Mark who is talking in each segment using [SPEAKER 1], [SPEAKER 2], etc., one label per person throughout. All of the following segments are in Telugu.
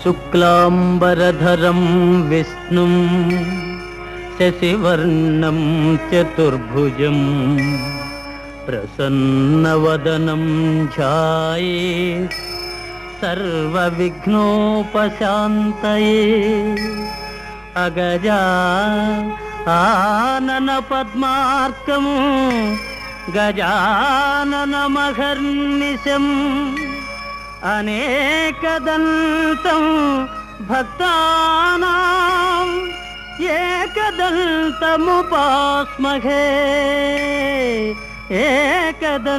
[SPEAKER 1] శుక్లాంబరధరం విష్ణుం శశివర్ణం చతుర్భుజం ప్రసన్నవదనం ధ్యాయేత్ సర్వవిఘ్నోపశాంతయే. అగజా ఆనన పద్మార్కం గజాననమహర్నిశం అనేకదంతం భక్తానాం ఏకదంతముపాస్మహే ఏకదంతముపాస్మహే.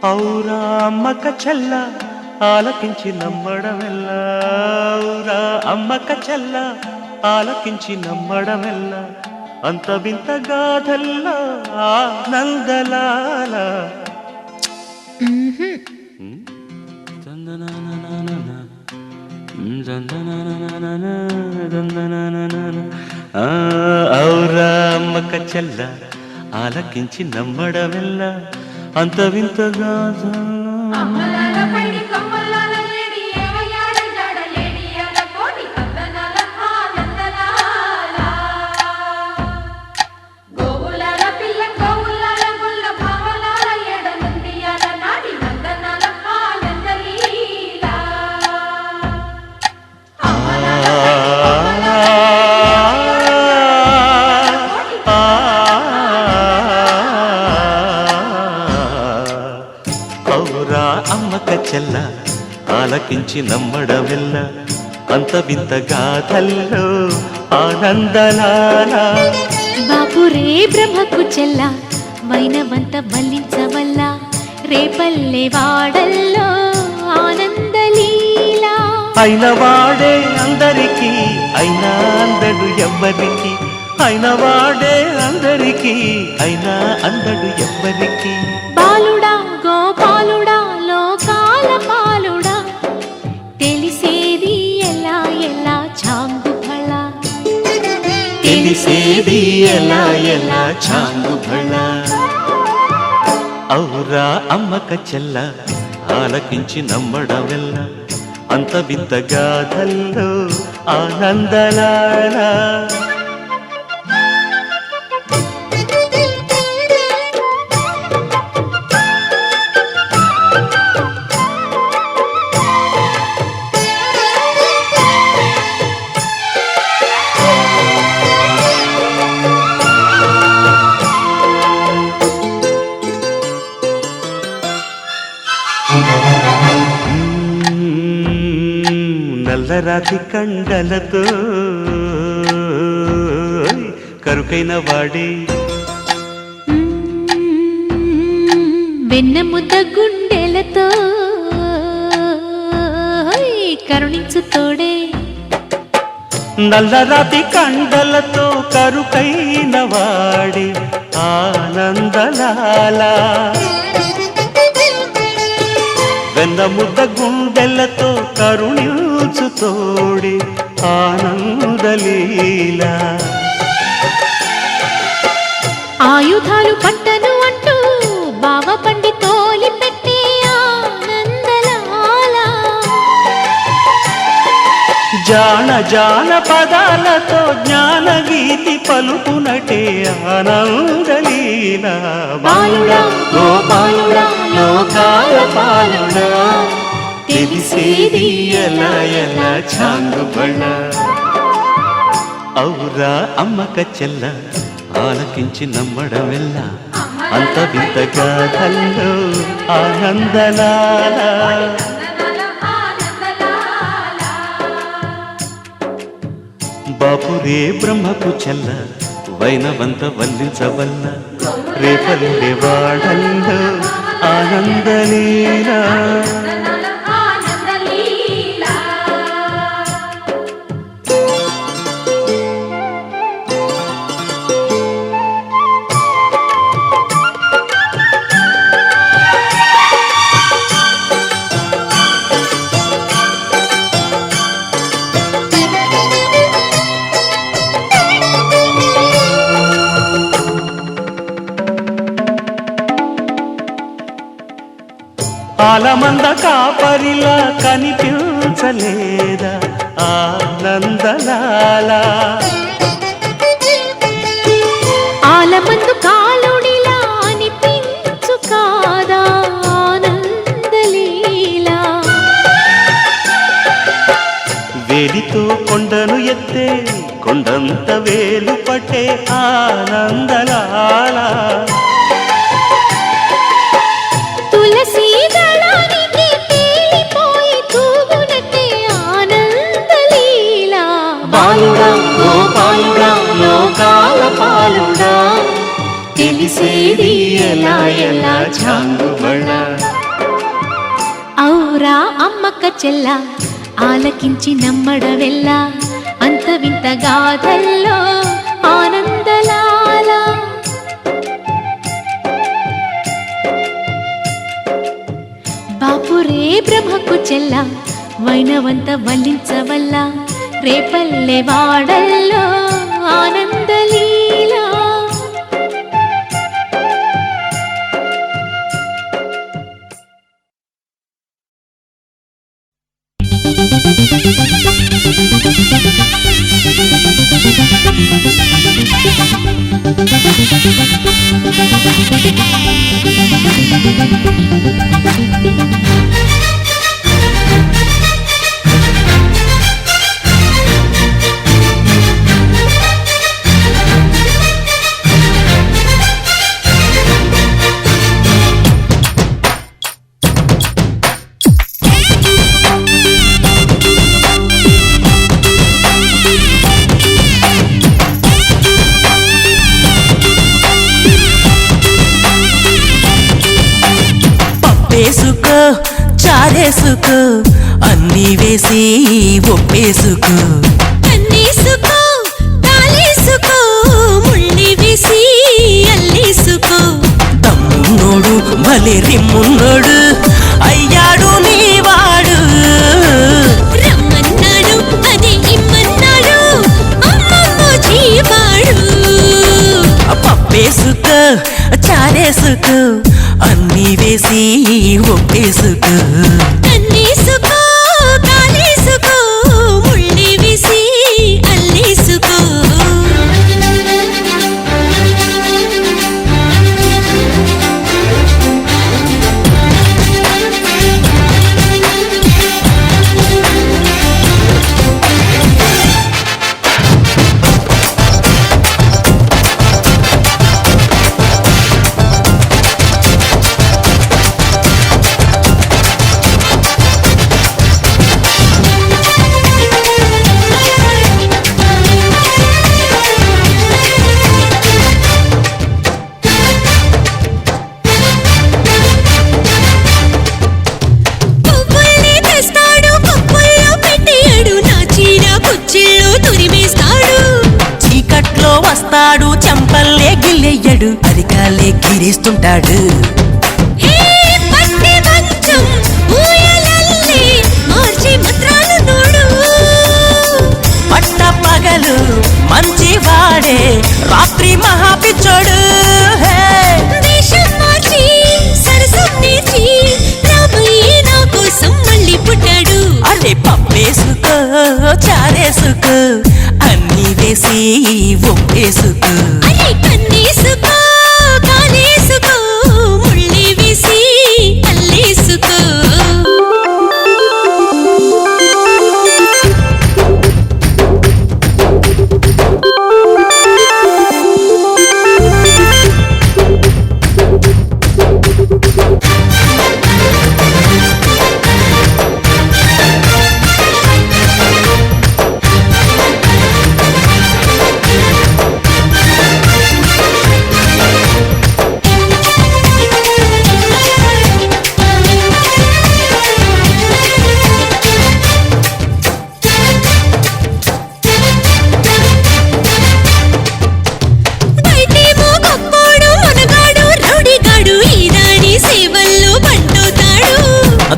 [SPEAKER 2] ఔరా అమ్మక చెల్ల ఆలకించి నమ్మడమెల్లా, ఔరా అమ్మక చెల్ల ఆలకించి నమ్మడమెల్లా, అంత వింత గాథల్లా ఆనందలాల. ఔరా అమ్మక చెల్ల ఆలకించి నమ్మడమెల్లా, అంత వింత గాథల్లా. ఔరా అమ్మక చెల్ల ఆలకించి నమ్మడమెల్ల, అంత వింత గాథల్లో ఆనందలాల.
[SPEAKER 3] బాపురే బ్రహ్మకు చెల్ల వైనవంత వల్లించవల్ల, రేపల్లె వాడల్లో ఆనందలీల.
[SPEAKER 2] అయిన వాడే అందరికీ అయినా అందడు ఎవ్వరికి, అయిన వాడే అందరికీ అయినా అందడు ఎవ్వరికి.
[SPEAKER 3] బాలుడా గోపాలుడా లోకాల పాలుడా, తెలిసేది ఎలా ఎలా చాంగు ఫళ,
[SPEAKER 2] తెలిసేది ఎలా ఎలా చాంగు భళ. ఔరా అమ్మక చెల్ల ఆలకించి నమ్మడమెల్ల, అంత వింత గాథల్లో ఆనందలాల. నల్లరాతి కండలతో కరుకైన వాడే,
[SPEAKER 3] వెన్న ముద్ద గుండెలతో కరుణించు తోడే.
[SPEAKER 2] నల్లరాతి కండలతో కరుకైన వాడే ఆనందలాల. వెన్న ముద్ద గుండెలతో కరుణించు తోడే ఆనందలీల.
[SPEAKER 3] ఆయుధాలు పట్టను అంటూ బావ పండి తోలి పెట్టే ఆనందలాల.
[SPEAKER 2] జాన జాన పదాలతో జ్ఞానగీతి పలుకునటే ఆనందలీల. బాలుడా గోపాలుడా లోకాల పాలుడా, తెలిసేది ఎలా ఎలా చాంగు బళ్ళ. ఔరా అమ్మక చెల్ల ఆలకించి నమ్మడమెల్ల, అంత వింత గాథల్లో ఆనందలాల. బాపురే బ్రహ్మకు చెల్ల వైనవంత వల్లించవల్ల, రేపల్లె వాడల్లో ఆనందలీల. ఆలమంద కాపరిలా కనిపించలేదా ఆనందలాల.
[SPEAKER 3] ఆలమందు కాలుడిలా అనిపించు కాదా ఆనందలీల.
[SPEAKER 2] వేలితో కొండను ఎత్తే కొండంత వేలు పట్టే ఆనందలాల.
[SPEAKER 3] తులసి దళానికి తేలిపోయి తూగునట్టే ఆనందలీల.
[SPEAKER 2] బాలుడా గోపాలుడా లోకాల పాలుడా, తెలిసేది ఎలా ఎలా చాంగు బళ్ళ.
[SPEAKER 3] అవునురా అమ్మక్క చెల్ల ఆలకించి నమ్మడవెల్ల అంత వింత గాథల్లో ఆనందలాల బాపురే బ్రహ్మకు చెల్ల వైనవంత వల్లించవల్ల రేపల్లె వాడల్లో ఆనందలీలా
[SPEAKER 2] వేసుకో చారేసుకో అన్నీ వేసి ఒప్పేసుకో
[SPEAKER 3] కన్నేసుకో తాలేసుకో ముళ్ళి వేసి అల్లేసుకో
[SPEAKER 2] తమ్మున్నోడు భలే రిమ్మున్నోడు అయ్యాడు నీవాడు
[SPEAKER 3] రమ్మన్నాడు అదే ఇమ్మన్నాడు అమ్మమ్మ జీవాడు
[SPEAKER 2] పప్పేసుకో చారేసుకో అన్నీ వేసి ఒప్పేసుకో
[SPEAKER 3] కన్నేసుకో తాలేసుకో ముళ్ళి వేసి అల్లేసుకో
[SPEAKER 2] వస్తాడు చెంపల్లే గిల్లెయ్యడు అరికాలే గిరిస్తుంటాడు పట్ట పగలు మంచి వాడే రాత్రి మహాపిచ్చోడు అరే పప్పేసుకో చారేసుకో అన్నీ వేసి ఒప్పేసుకో
[SPEAKER 3] కన్నేసుకో కాలేసుకో ముళ్ళి వేసి అల్లేసుకో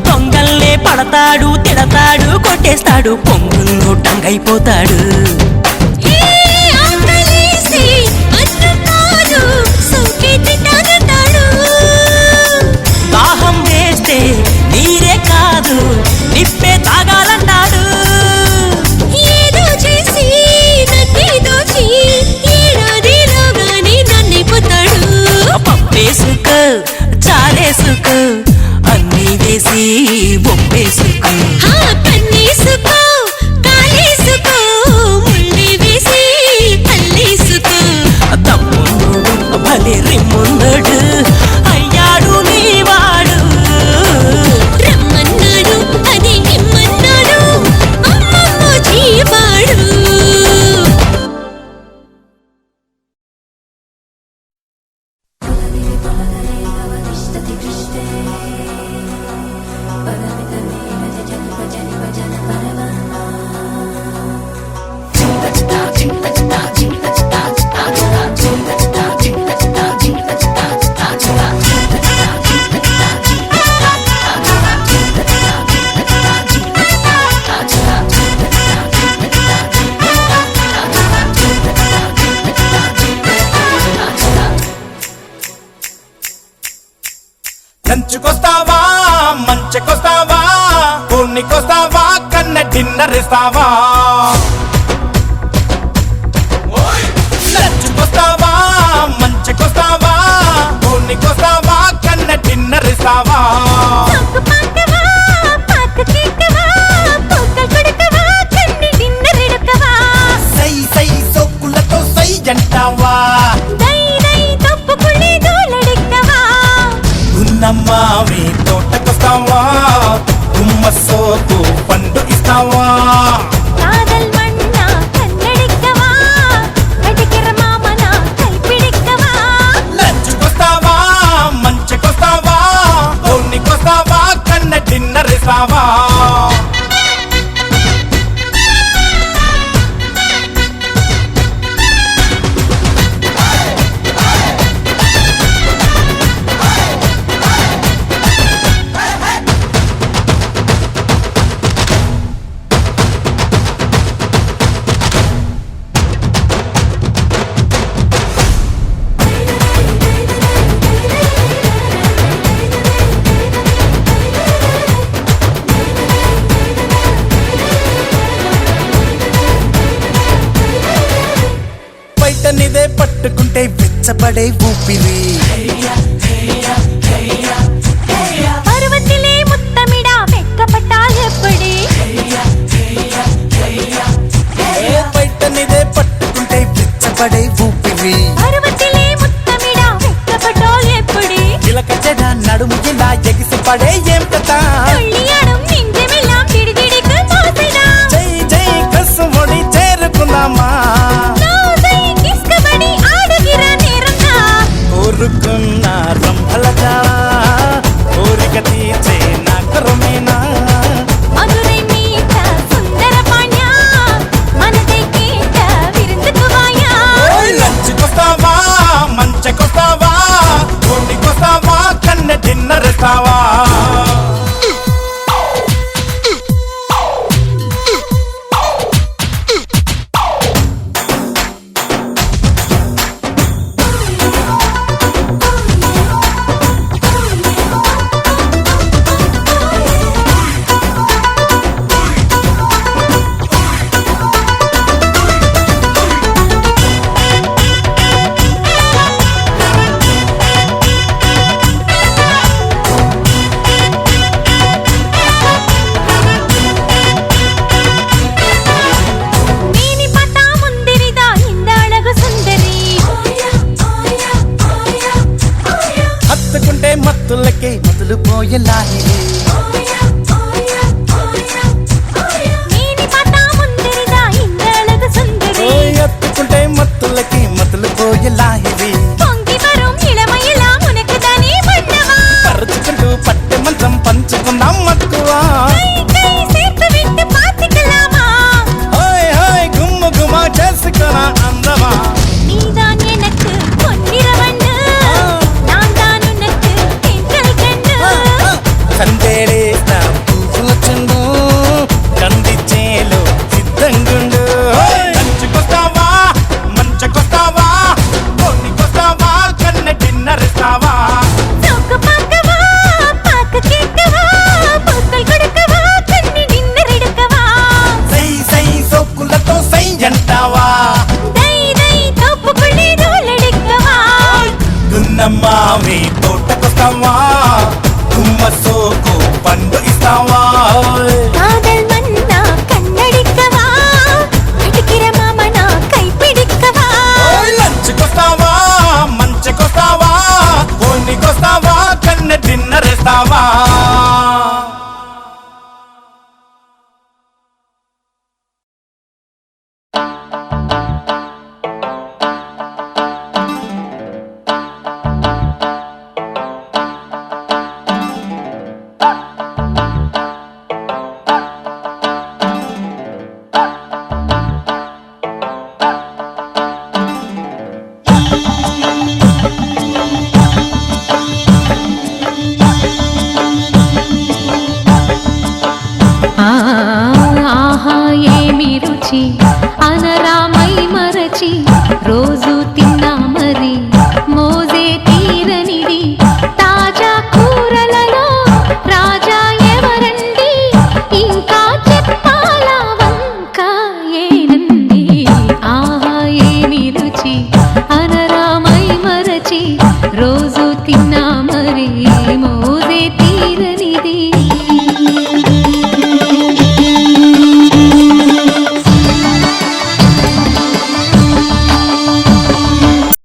[SPEAKER 2] దొంగల్నే పడతాడు తిడతాడు కొట్టేస్తాడు పొంగును టంగైపోతాడు దాహం వేస్తే నీరే కాదు నిప్పే తాగాలంటాడు
[SPEAKER 3] ఏదో చేసి నన్నేదోచి ఏడాదిలోగానే నన్నైపోతాడు
[SPEAKER 2] పప్పేసుకో చారేసుకో అన్నీ వేసి ఒప్పేసుకో
[SPEAKER 3] కన్నేసుకో కాలేసుకో ముళ్ళి వేసి అల్లేసుకో
[SPEAKER 2] తమ్ముడు భలే రిమ్మున్నాడు అయ్యాడు నీవాడు
[SPEAKER 3] రమ్మన్నాడు అదే ఇమ్మన్నాడు అమ్మమ్మ జీవాడు
[SPEAKER 4] Para లంచుకొస్తావా మంచకొస్తావా కోనికొస్తావా కన్న డిన్నర్ ఇస్తావా లంచుకొస్తావా మంచకొస్తావా కోనికొస్తావా కన్న డిన్నర్ ఇస్తావా
[SPEAKER 3] సోకు పాకవా పాక కేకవా పొక్కల్ కొడకవా కన్ని డిన్నర్ ఎడకవా
[SPEAKER 4] సై సై సోకులతో సై అంటావా
[SPEAKER 3] దై దై తప్పుకుళ్ళి దూలడిక్కవా
[SPEAKER 4] గున్నమ్మావి తోటకొస్తావా గుమ్మ సోకు పండు ఇస్తావా
[SPEAKER 3] కాదల్ మన్నా కన్నడిక్కవా అడికిర మామన కైపిడిక్కవా
[SPEAKER 4] లంచుకొస్తావా మంచకొస్తావా కోనికొస్తావా కన్న డిన్నర్ ఇస్తావా బయటనిదే పట్టుకుంటే వెచ్చబడే ఊపిరి
[SPEAKER 3] పర్వతిలే ముత్తమిడా వెక్కపట్టా ఎప్పుడే
[SPEAKER 4] బయటనిదే పట్టుకుంటే వెచ్చబడే ఊపిరి
[SPEAKER 3] పర్వతిలే ముత్తమిడా వెక్కపట్టా ఎప్పుడే
[SPEAKER 4] చిలక చెడ నడుము ఇలా ఎగిసి పడే ఏం కదా
[SPEAKER 3] తుళ్ళియాడం నింజమెల్లాం తిడిదిడికు మోసడా
[SPEAKER 4] జై జై కసుమొడి చేరుకుందామా
[SPEAKER 3] నౌదై కిస్కబడి ఆడుగిరా నేరంగా
[SPEAKER 4] కోరుకున్న రంభలగా కోరిక తీర్చే నా కరమేనా
[SPEAKER 3] మధురై మీట సుందర పాణ్యా మనదై కేట విరుందుకువాయా
[SPEAKER 4] లంచుకొస్తావా మంచకొస్తావా కోటికొస్తావా కన్న డిన్నర్ ఇస్తావా
[SPEAKER 3] ನೀನಿ ಪತಾ ಮುಂದಿರಿದ ಇಂದ ಅಳಗು ಸುಂದರಿ
[SPEAKER 4] హత్తుకుంటే మత్తులకే మొదలు పోయేలాహిరి
[SPEAKER 3] ನೀನಿ ಪತಾ ಮುಂದಿರಿದ ಇಂದ ಅಳಗು ಸುಂದರಿ
[SPEAKER 4] హత్తుకుంటే మత్తులకి మొదలు పోయేలాహిరి
[SPEAKER 3] పొంగి వరం ఇళమయిలా మునకదాని పడ్డవా
[SPEAKER 4] పరుచుకుంటూ పట్టె మంచం పంచుకుందాం మక్కువా
[SPEAKER 3] కై కై సేర్తు విట్టు పాతికలామా
[SPEAKER 4] హోయ్ హోయ్ గుమ్ము గుమా చేసుకున్నా అందమా
[SPEAKER 3] நீதான் எனக்கு பொன்னிறவண்ணு நான் தான் உனக்கு தென்றல் கண்ணு
[SPEAKER 4] సందేలేసిన పువ్వు చుండు కందిచ్చేలో సిద్ధంగుండు లంచుకొస్తావా మంచకొస్తావా కోనికొస్తావా కన్న డిన్నర్ ఇస్తావా
[SPEAKER 3] సోకు పాకవా పాక కేకవా పొక్కల్ కొడకవా కన్ని డిన్నర్ ఎడకవా
[SPEAKER 4] సై సై సోకులతో సై అంటావా
[SPEAKER 3] దై దై తప్పుకుళ్ళి దూలడిక్కవా
[SPEAKER 4] గున్నమ్మావి తోటకొస్తావా గుమ్మ సోకు పండు ఇస్తావా
[SPEAKER 3] కాదల్ మన్నా కన్నడిక్కవా అడికిర మామన కైపిడిక్కవా
[SPEAKER 4] లంచుకొస్తావా మంచకొస్తావా కోనికొస్తావా కన్న డిన్నర్ ఇస్తావా